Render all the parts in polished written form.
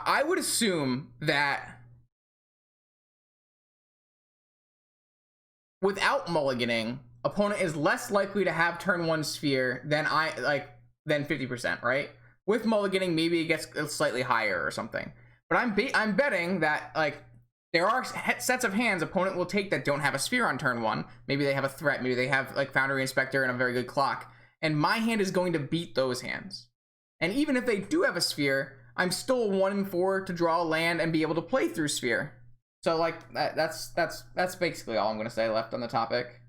I would assume that without mulliganing, opponent is less likely to have turn 1 sphere than than 50%, right? With mulliganing, maybe it gets slightly higher or something. But I'm betting that like there are sets of hands opponent will take that don't have a sphere on turn 1. Maybe they have a threat. Maybe they have like Foundry Inspector and a very good clock. And my hand is going to beat those hands. And even if they do have a sphere, I'm still 1 in 4 to draw a land and be able to play through sphere. So like that's basically all I'm going to say left on the topic.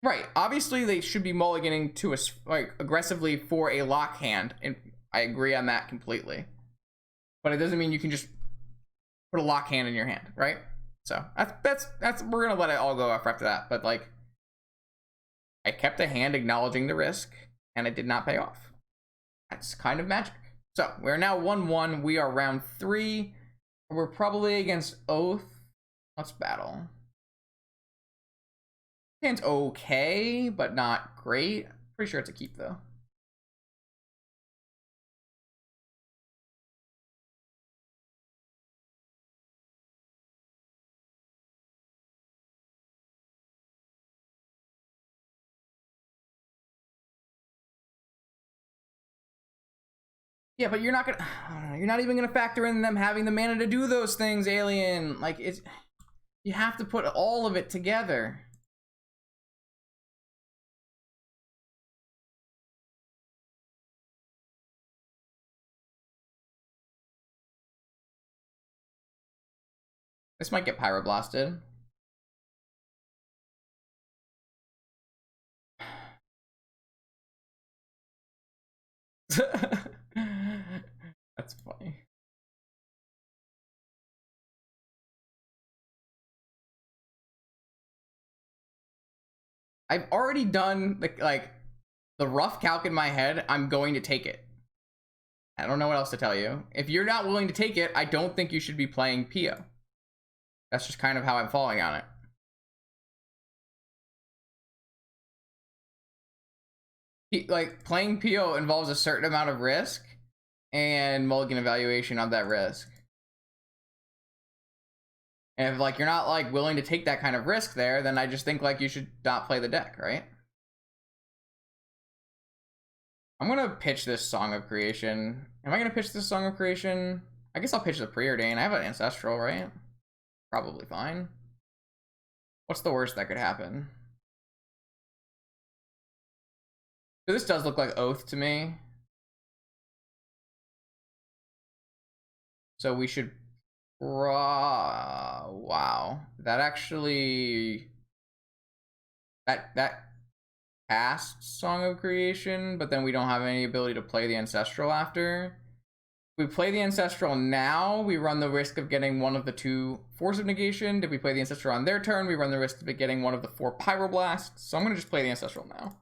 Right. Obviously, they should be mulliganing to like aggressively for a lock hand, and I agree on that completely. But it doesn't mean you can just put a lock hand in your hand, right? So that's we're gonna let it all go after that. But like, I kept a hand acknowledging the risk, and it did not pay off. That's kind of magic. So we're now 1-1. We are round 3. We're probably against Oath. Let's battle. Hand's okay, but not great. Pretty sure it's a keep though. Yeah, but you're not even gonna factor in them having the mana to do those things, Alien. Like you have to put all of it together. This might get pyroblasted. That's funny. I've already done the rough calc in my head. I'm going to take it. I don't know what else to tell you. If you're not willing to take it, I don't think you should be playing Pio. That's just kind of how I'm falling on it. Like, playing Pio involves a certain amount of risk and mulligan evaluation of that risk. And if like you're not like willing to take that kind of risk there, then I just think like you should not play the deck, right? I'm gonna pitch this Song of Creation. Am I gonna pitch this Song of Creation? I guess I'll pitch the Preordain. I have an Ancestral, right? Probably fine. What's the worst that could happen? So this does look like Oath to me. So we should wow. That actually that cast Song of Creation, but then we don't have any ability to play the Ancestral after. If we play the Ancestral now, we run the risk of getting one of the 2 Force of Negation. If we play the Ancestral on their turn, we run the risk of it getting one of the 4 Pyroblasts. So I'm gonna just play the Ancestral now.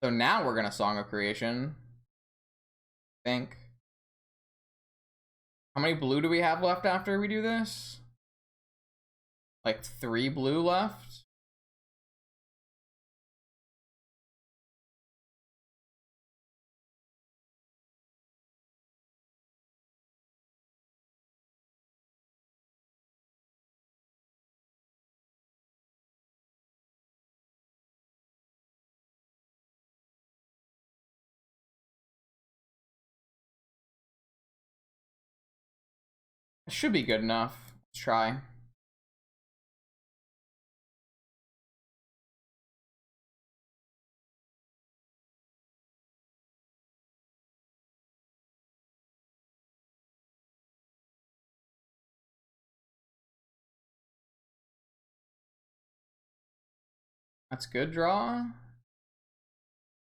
So now we're gonna Song of Creation. I think. How many blue do we have left after we do this? Like 3 blue left? It should be good enough. Let's try. That's good draw.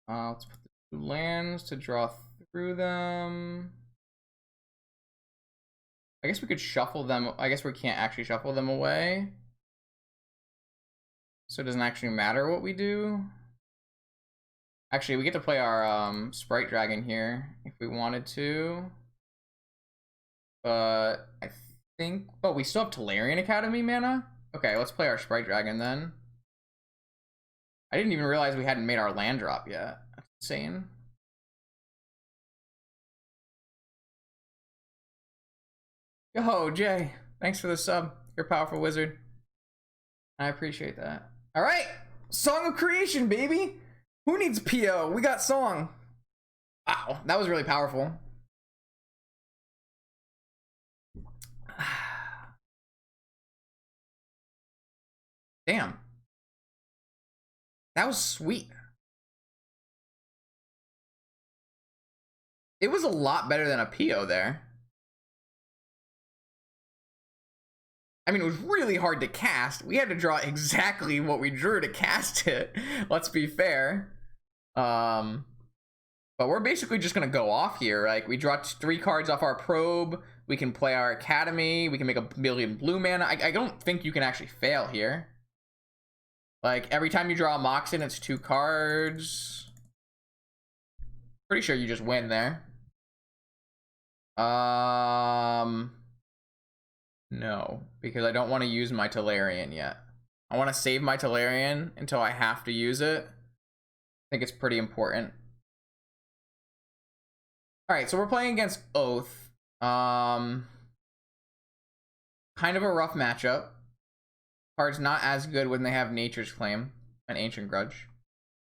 Let's put the 2 lands to draw through them. I guess we could shuffle them. I guess we can't actually shuffle them away. So it doesn't actually matter what we do. Actually, we get to play our Sprite Dragon here if we wanted to. But I think... Oh, we still have Tolarian Academy mana? Okay, let's play our Sprite Dragon then. I didn't even realize we hadn't made our land drop yet. That's insane. Yo, Jay. Thanks for the sub. You're a powerful wizard. I appreciate that. All right. Song of Creation, baby. Who needs PO? We got Song. Wow, that was really powerful. Damn. That was sweet. It was a lot better than a PO there. I mean, it was really hard to cast. We had to draw exactly what we drew to cast it. Let's be fair. But we're basically just gonna go off here. Like, we draw 3 cards off our probe. We can play our academy. We can make a million blue mana. I don't think you can actually fail here. Like, every time you draw a Moxen, it's 2 cards. Pretty sure you just win there. No, because I don't want to use my Tolarian yet. I want to save my Tolarian until I have to use it. I think it's pretty important. Alright, so we're playing against Oath. Kind of a rough matchup. Card's not as good when they have Nature's Claim and Ancient Grudge.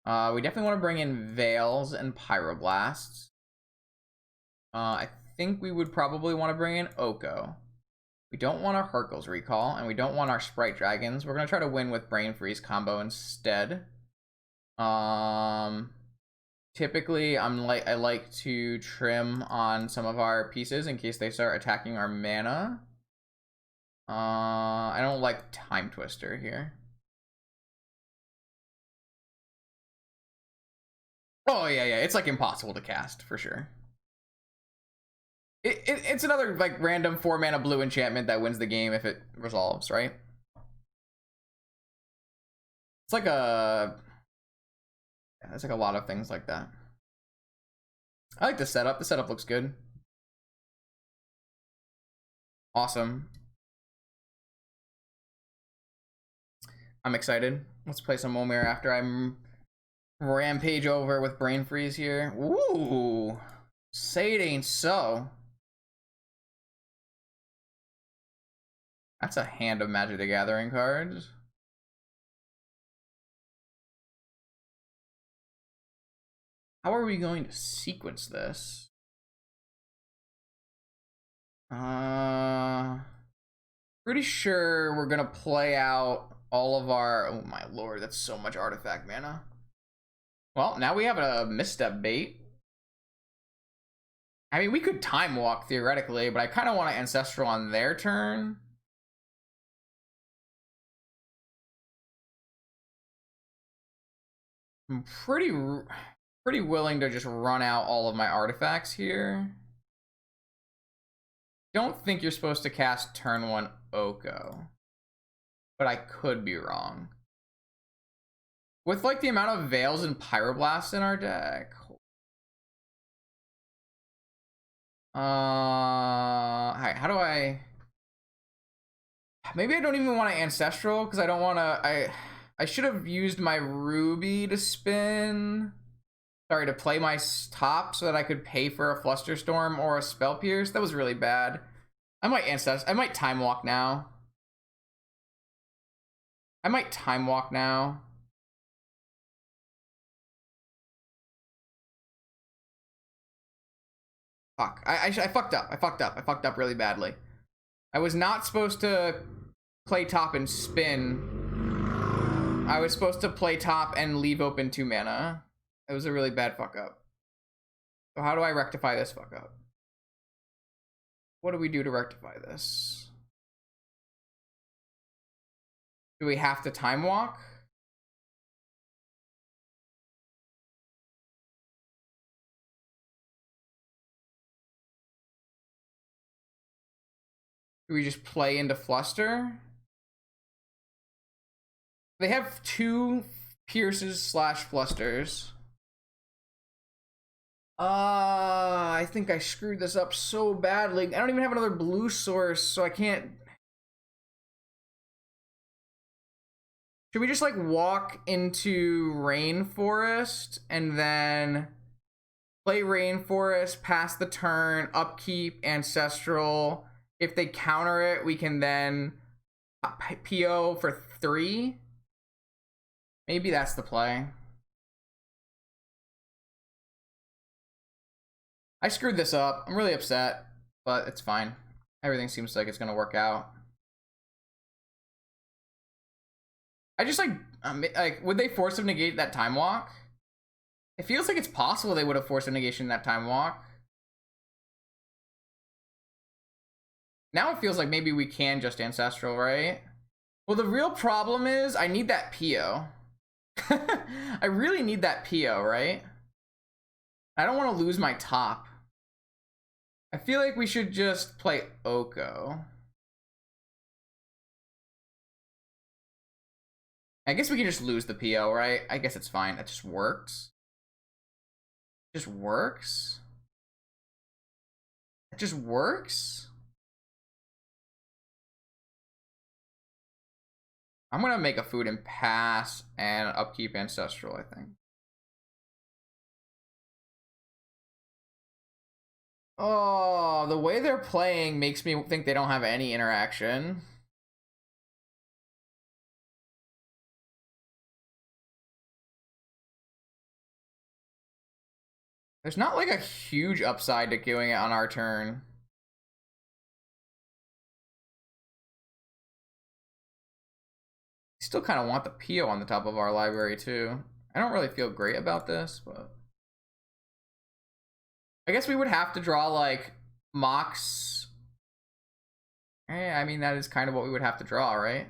We definitely want to bring in Veils and Pyroblasts. I think we would probably want to bring in Oko. We don't want our Hurkyl's Recall, and we don't want our Sprite Dragons. We're going to try to win with Brain Freeze combo instead. Typically, I like to trim on some of our pieces in case they start attacking our mana. I don't like Time Twister here. Oh, yeah, it's like impossible to cast, for sure. It's another like random 4 mana blue enchantment that wins the game if it resolves, right? It's like a... Yeah, it's like a lot of things like that. I like the setup. The setup looks good. Awesome. I'm excited. Let's play some Momir after I'm rampage over with Brain Freeze here. Ooh. Say it ain't so. That's a hand of Magic the Gathering cards. How are we going to sequence this? Pretty sure we're gonna play out all of our... Oh my lord, that's so much artifact mana. Well, now we have a misstep bait. I mean, we could time walk theoretically, but I kind of want to Ancestral on their turn. I'm pretty willing to just run out all of my artifacts here. Don't think you're supposed to cast turn 1 Oko, but I could be wrong. With like the amount of Veils and Pyroblasts in our deck. How do I... Maybe I don't even want to Ancestral because I don't want to... I should have used my Ruby to spin. Sorry, to play my top so that I could pay for a Flusterstorm or a Spell Pierce. That was really bad. I might Ancestral. I might Time Walk now. Fuck. I fucked up. I fucked up really badly. I was not supposed to play top and spin. I was supposed to play top and leave open 2 mana. It was a really bad fuck up. So how do I rectify this fuck up? What do we do to rectify this? Do we have to time walk? Do we just play into Fluster? They have 2 Pierces / Flusters. I think I screwed this up so badly. I don't even have another blue source, so I can't. Should we just like walk into Rainforest and then play Rainforest, pass the turn, upkeep, Ancestral? If they counter it, we can then PO for 3. Maybe that's the play. I screwed this up. I'm really upset, but it's fine. Everything seems like it's gonna work out. I just like would they force of negate that time walk? It feels like it's possible they would have forced a negation that time walk. Now it feels like maybe we can just Ancestral, right? Well, the real problem is I need that PO. I really need that PO, right? I don't want to lose my top. I feel like we should just play Oko. I guess we can just lose the PO, right? I guess it's fine. That just works. Just works? It just works? I'm gonna make a food and pass and upkeep Ancestral, I think. Oh, the way they're playing makes me think they don't have any interaction. There's not like a huge upside to doing it on our turn. Still kind of want the PO on the top of our library too. I don't really feel great about this, but I guess we would have to draw like Mox. I mean, that is kind of what we would have to draw, right?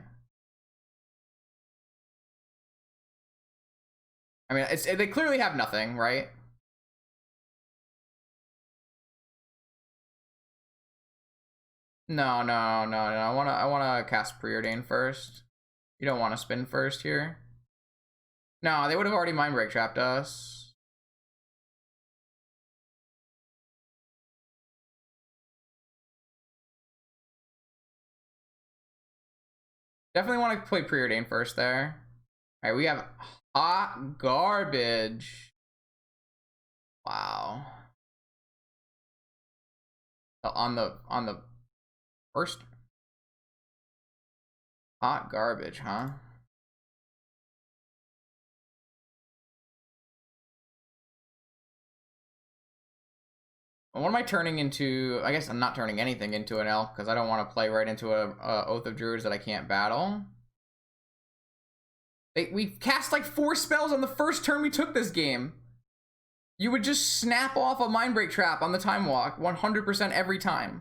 I mean, they clearly have nothing, right? No, no, no, no. I wanna cast Preordain first. You don't want to spin first here. No, they would have already Mind Break trapped us. Definitely want to play Preordain first there. All right, we have Hot Garbage. Wow. On the first Hot Garbage, huh? What am I turning into? I guess I'm not turning anything into an elf because I don't want to play right into a Oath of Druids that I can't battle. We cast like 4 spells on the first turn we took this game. You would just snap off a Mind Break trap on the time walk 100% every time.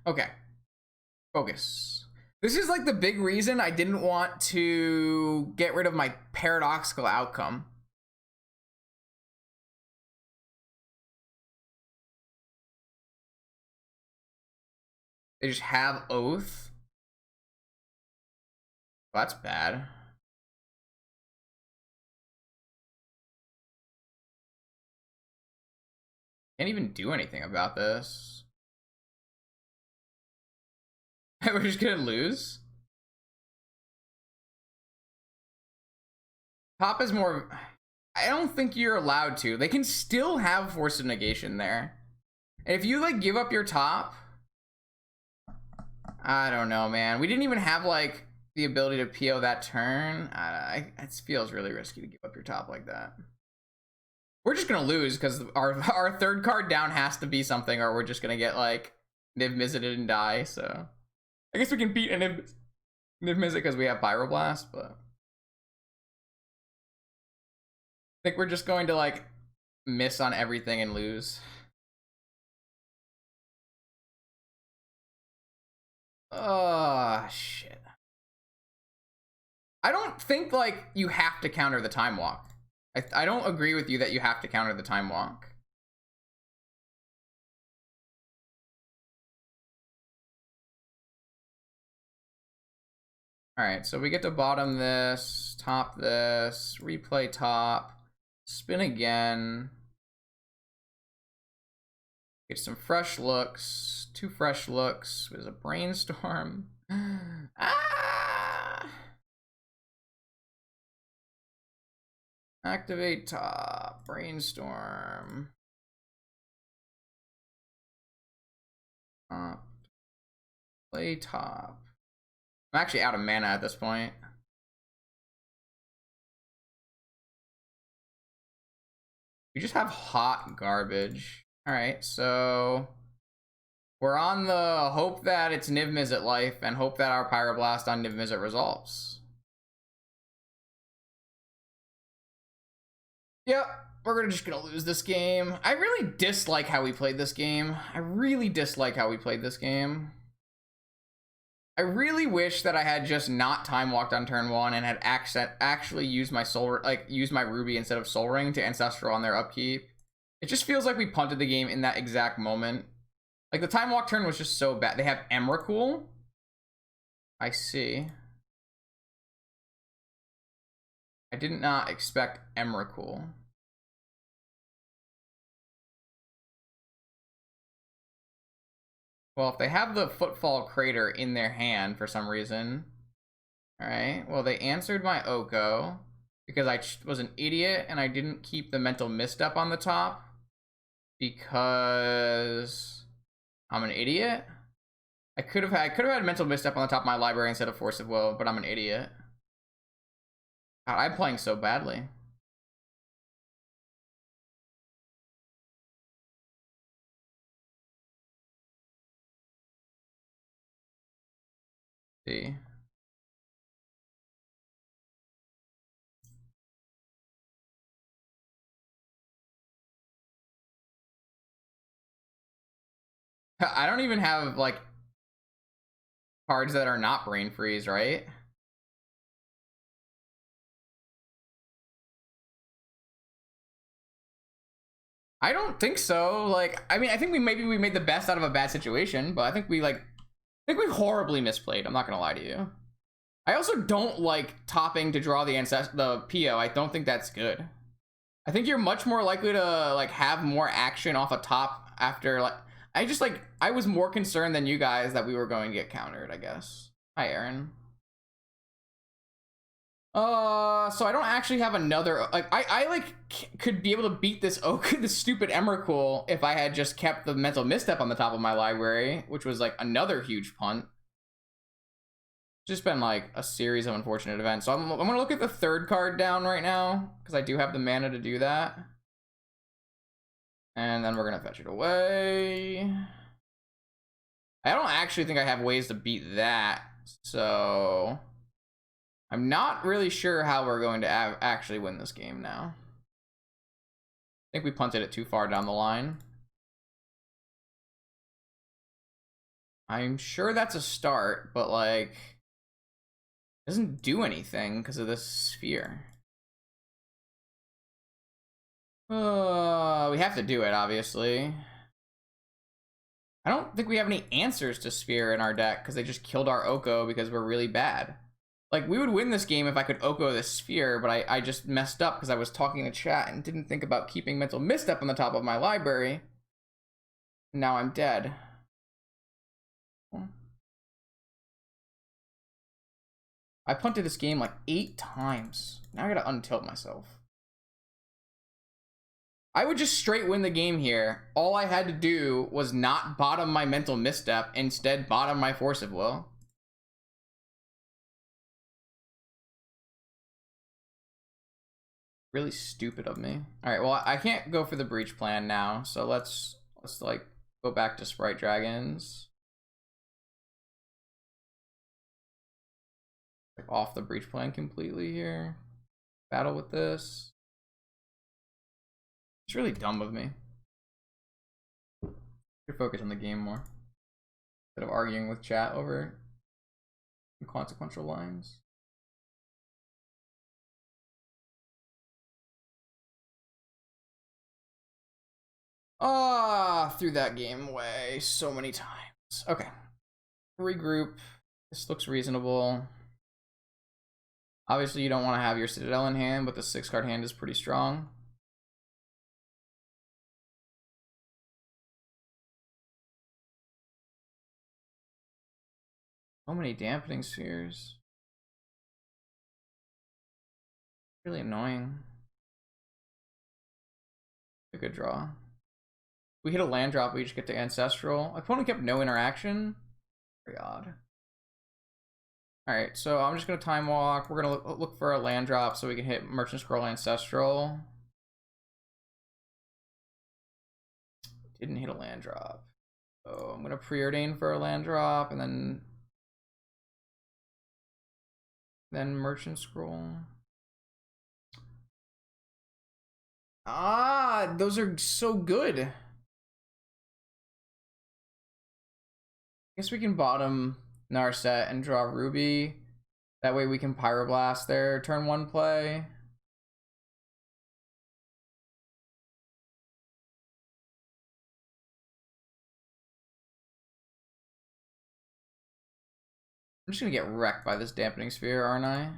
Okay. Focus. This is like the big reason I didn't want to get rid of my paradoxical outcome. They just have Oath. Well, that's bad. Can't even do anything about this. We're just gonna lose. Top is more. I don't think you're allowed to. They can still have Force of Negation there. And if you like give up your top, I don't know, man. We didn't even have like the ability to PO that turn. It feels really risky to give up your top like that. We're just gonna lose because our third card down has to be something, or we're just gonna get like Niv Mizzet and die. So I guess we can beat a Niv Mizzet because we have Pyroblast, but I think we're just going to like miss on everything and lose. Shit. I don't think like you have to counter the time walk. I don't agree with you that you have to counter the time walk. All right, so we get to bottom this, top this, replay top, spin again. Get some fresh looks, 2 fresh looks. There's a brainstorm. Ah! Activate top, brainstorm. Top, play top. I'm actually out of mana at this point. We just have hot garbage. All right, so we're on the hope that it's Niv Mizzet life and hope that our Pyroblast on Niv Mizzet resolves. Yep, we're just gonna lose this game. I really dislike how we played this game. I really wish that I had just not time walked on turn 1 and had actually used my used my Ruby instead of Soul Ring to Ancestral on their upkeep. It just feels like we punted the game in that exact moment. Like the time walk turn was just so bad. They have Emrakul. I see. I did not expect Emrakul. Well, if they have the Footfall Crater in their hand for some reason. Alright, well they answered my Oko because I was an idiot and I didn't keep the Mental Misstep on the top because I'm an idiot. I could have had Mental Misstep on the top of my library instead of Force of Will, but I'm an idiot. God, I'm playing so badly. See. I don't even have like cards that are not Brain Freeze, right? I don't think so. Like, I mean, I think we made the best out of a bad situation, but I think we horribly misplayed. I'm not gonna lie to you. I also don't like topping to draw the PO. I don't think that's good. I think you're much more likely to like have more action off a top after like I was more concerned than you guys that we were going to get countered, I guess. Hi, Aaron. So I don't actually have another like I could be able to beat this this stupid Emrakul if I had just kept the Mental Misstep on the top of my library, which was like another huge punt. Just been like a series of unfortunate events. So I'm gonna look at the 3rd card down right now because I do have the mana to do that. And then we're gonna fetch it away. I don't actually think I have ways to beat that, so I'm not really sure how we're going to actually win this game now. I think we punted it too far down the line. I'm sure that's a start, but like it doesn't do anything because of this sphere. We have to do it, obviously. I don't think we have any answers to sphere in our deck because they just killed our Oko because we're really bad. Like, we would win this game if I could Oko this sphere, but I just messed up because I was talking to chat and didn't think about keeping Mental Misstep on the top of my library. Now I'm dead. I punted this game like 8 times. Now I gotta untilt myself. I would just straight win the game here. All I had to do was not bottom my Mental Misstep, instead bottom my Force of Will. Really stupid of me. All right, well, I can't go for the Breach plan now, so let's like go back to Sprite Dragons. Like off the Breach plan completely here. Battle with this. It's really dumb of me. Should focus on the game more instead of arguing with chat over Consequential lines. Threw that game away so many times. Okay. Regroup. This looks reasonable. Obviously, you don't want to have your Citadel in hand, but the 6-card hand is pretty strong. So many dampening spheres. Really annoying. A good draw. We hit a land drop, we just get to Ancestral. Opponent kept no interaction. Very odd. Alright, so I'm just going to Time Walk. We're going to look for a land drop so we can hit Merchant Scroll Ancestral. Didn't hit a land drop. So I'm going to Preordain for a land drop and then Merchant Scroll. Those are so good. I guess we can bottom Narset and draw Ruby. That way we can Pyroblast their turn 1 play. I'm just gonna get wrecked by this Dampening Sphere, aren't I?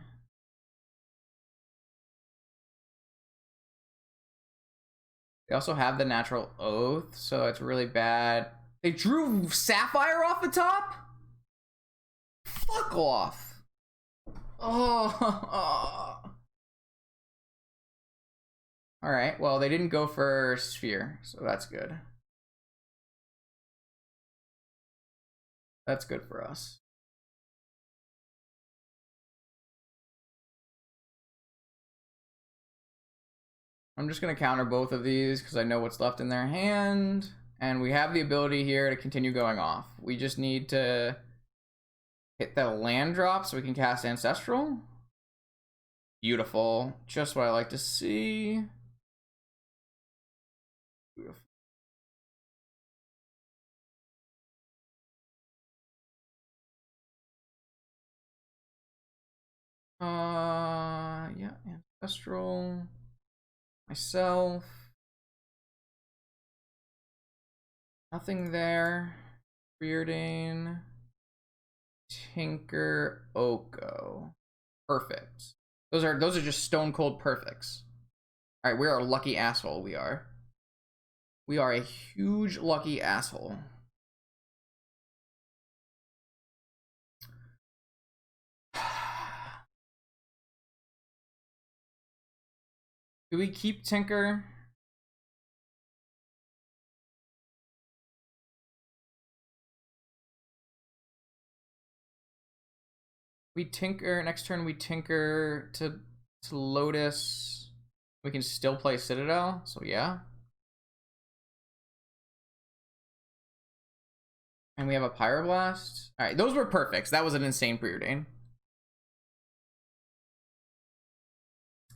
They also have the Natural Oath, so it's really bad. They drew Sapphire off the top? Fuck off. Oh. Alright, well, they didn't go for Sphere, so that's good. That's good for us. I'm just going to counter both of these because I know what's left in their hand. And we have the ability here to continue going off. We just need to hit that land drop so we can cast Ancestral. Beautiful. Just what I like to see. Beautiful. Yeah, Ancestral. Myself. Nothing there. Preordain. Tinker, Oko. Perfect. Those are just stone cold perfects. Alright, we're a lucky asshole, we are. We are a huge lucky asshole. Do we keep Tinker? We Tinker, next turn we Tinker to Lotus. We can still play Citadel, so yeah. And we have a Pyroblast. Alright, those were perfects. That was an insane Preordain.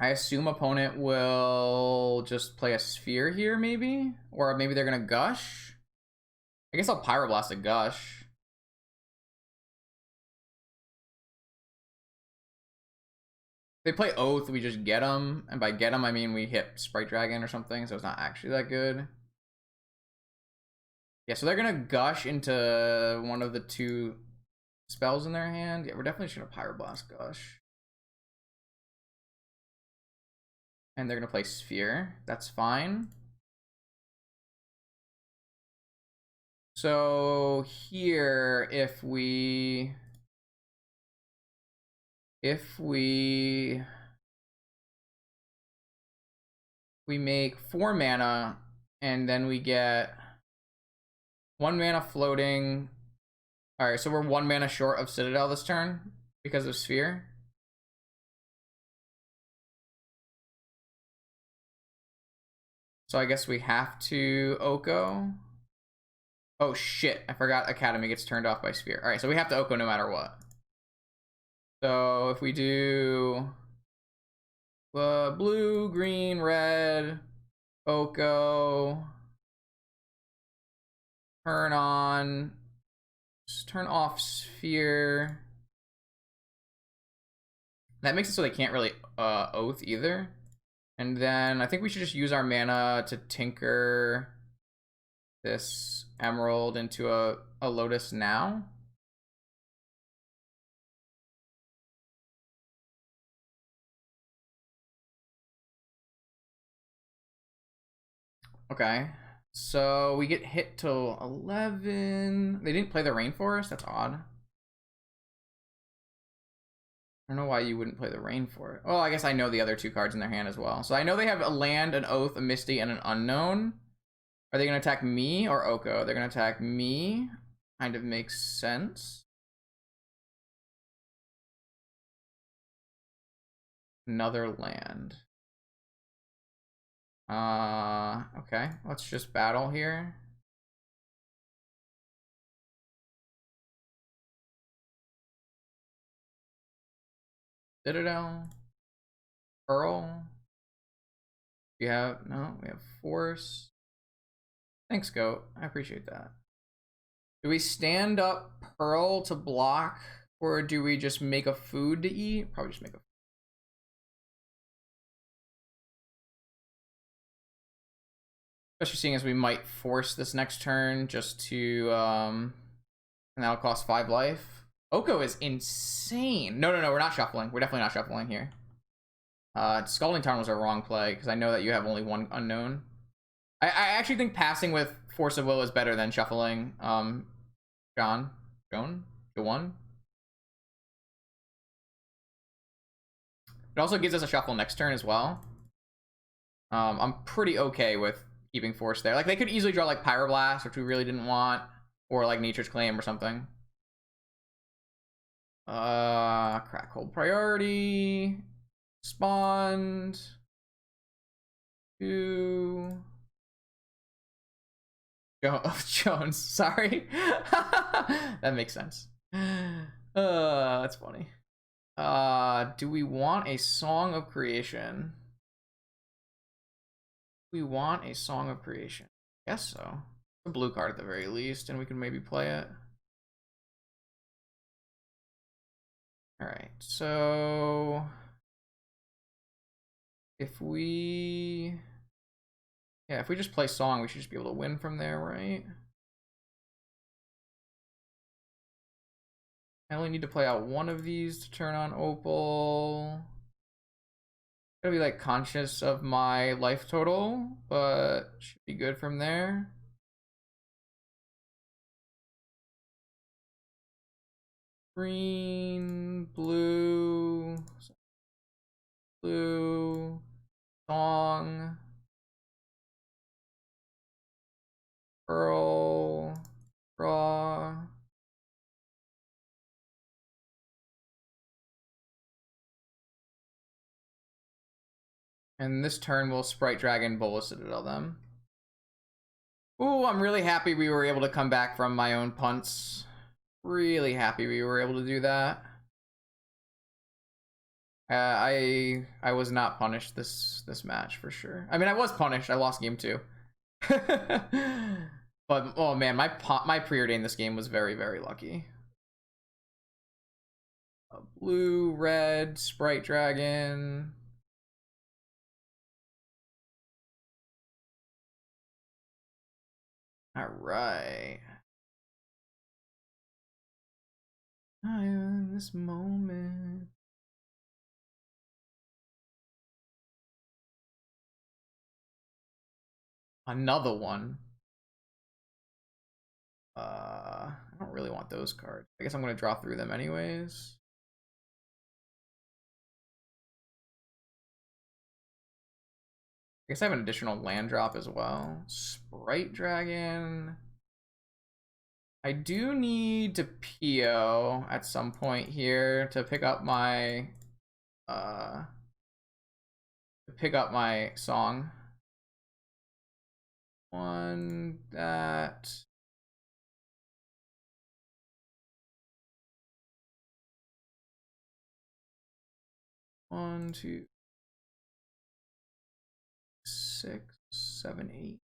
I assume opponent will just play a Sphere here, maybe? Or maybe they're gonna Gush? I guess I'll Pyroblast a Gush. If they play Oath, we just get them. And by get them, I mean we hit Sprite Dragon or something, so it's not actually that good. Yeah, so they're gonna Gush into one of the 2 spells in their hand. Yeah, we're definitely just gonna Pyroblast Gush. And they're gonna play Sphere. That's fine. So here, if we make 4 mana and then we get 1 mana floating. All right, so we're 1 mana short of Citadel this turn because of Sphere. So I guess we have to Oko. Oh shit, I forgot Academy gets turned off by Sphere. All right, so we have to Oko no matter what. So if we do blue, green, red, Oko, turn on, just turn off Sphere. That makes it so they can't really oath either. And then I think we should just use our mana to tinker this emerald into a lotus now. Okay. So we get hit till 11. They didn't play the rainforest? That's odd. I don't know why you wouldn't play the rainforest. Oh, I guess I know the other two cards in their hand as well. So I know they have a land, an oath, a misty, and an unknown. Are they going to attack me or Oko? They're going to attack me. Kind of makes sense. Another land. Okay. Let's just battle here. Citadel. Pearl. We have force. Thanks, Goat. I appreciate that. Do we stand up Pearl to block, or do we just make a food to eat? Probably just make a. Especially seeing as we might force this next turn just to and that'll cost 5 life. Oko is insane. No, we're not shuffling. We're definitely not shuffling here. Scalding Tarn was a wrong play because I know that you have only one unknown. I actually think passing with Force of Will is better than shuffling. Joan. It also gives us a shuffle next turn as well. I'm pretty okay with keeping Force there. Like, they could easily draw like Pyroblast, which we really didn't want, or like Nature's Claim or something. Crack Hold Priority. Respond. 2. Jones, sorry. That makes sense. That's funny. Do we want a Song of Creation? We want a Song of Creation. Guess so. A blue card at the very least, and we can maybe play it. Alright, so if we just play Song, we should just be able to win from there, right? I only need to play out one of these to turn on Opal. Gotta be like conscious of my life total, but should be good from there. Green, blue, Song, Pearl, draw. And this turn we'll Sprite Dragon, Bola Citadel them. Ooh, I'm really happy we were able to come back from my own punts. Really happy we were able to do that. I was not punished this match for sure. I mean, I was punished. I lost game 2. But oh man, my preordain this game was very, very lucky. A blue, red, Sprite Dragon. All right. I am in this moment. Another one. I don't really want those cards. I guess I'm gonna draw through them anyways. I guess I have an additional land drop as well. Sprite Dragon. I do need to PO at some point here to pick up my song. One that. One, 2, 6, 7, 8.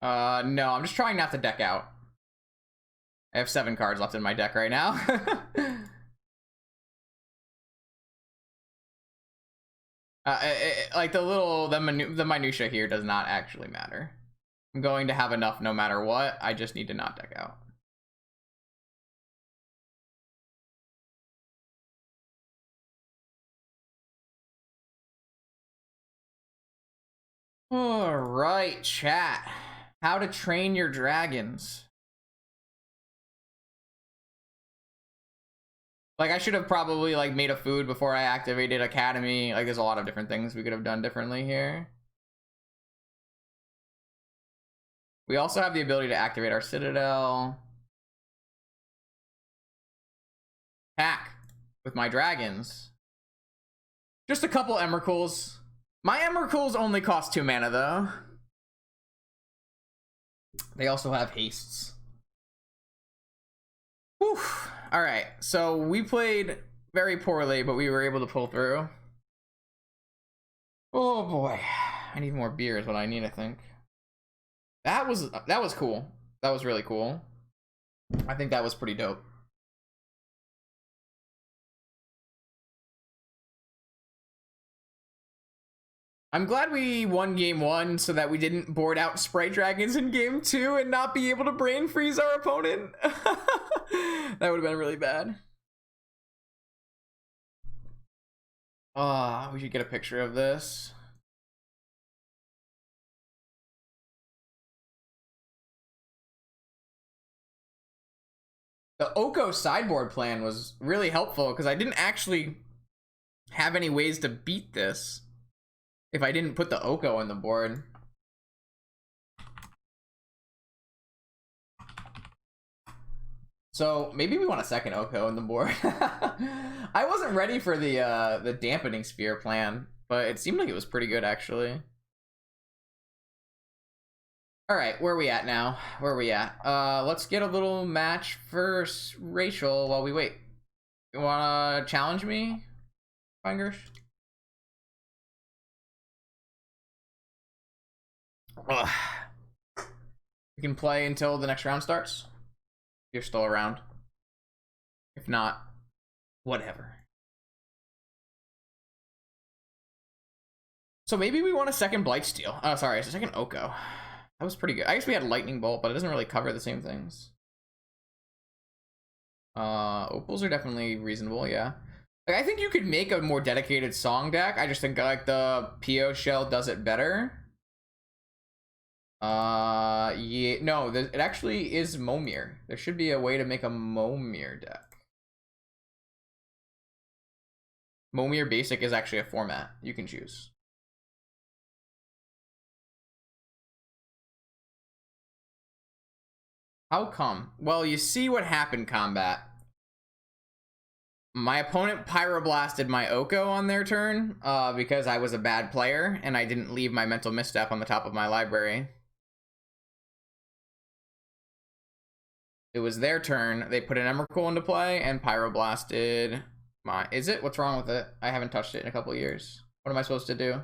No, I'm just trying not to deck out. I have 7 cards left in my deck right now. Like the minutia here does not actually matter. I'm going to have enough no matter what. I just need to not deck out. All right, chat. How to train your dragons. Like, I should have probably like made a food before I activated Academy. Like, there's a lot of different things we could have done differently here. We also have the ability to activate our Citadel. Attack with my dragons. Just a couple Emrakuls. My Emrakuls only cost 2 mana though. They also have hastes. Whew. All right, so we played very poorly, but we were able to pull through. Oh boy, I need more beer is what I need, I think. That was cool. That was really cool. I think that was pretty dope. I'm glad we won game 1 so that we didn't board out Sprite Dragons in game 2 and not be able to brain freeze our opponent. That would have been really bad. We should get a picture of this. The Oko sideboard plan was really helpful because I didn't actually have any ways to beat this if I didn't put the Oko on the board. So maybe we want a second Oko on the board. I wasn't ready for the dampening sphere plan, but it seemed like it was pretty good actually. All right, where are we at now? Where are we at? Let's get a little match for Rachel while we wait. You wanna challenge me, Fingers? Ugh. We can play until the next round starts. You're still around. If not, whatever. So maybe we want a second Blightsteel. Oh, sorry, it's a second Oko. That was pretty good. I guess we had Lightning Bolt, but it doesn't really cover the same things. Opals are definitely reasonable, yeah. Like, I think you could make a more dedicated song deck. I just think like the PO shell does it better. Yeah, no, it actually is Momir. There should be a way to make a Momir deck. Momir Basic is actually a format you can choose. How come? Well, you see what happened, Combat. My opponent pyroblasted my Oko on their turn because I was a bad player and I didn't leave my mental misstep on the top of my library. It was their turn. They put an Emrakul into play and pyroblasted my... Is it? What's wrong with it? I haven't touched it in a couple years. What am I supposed to do?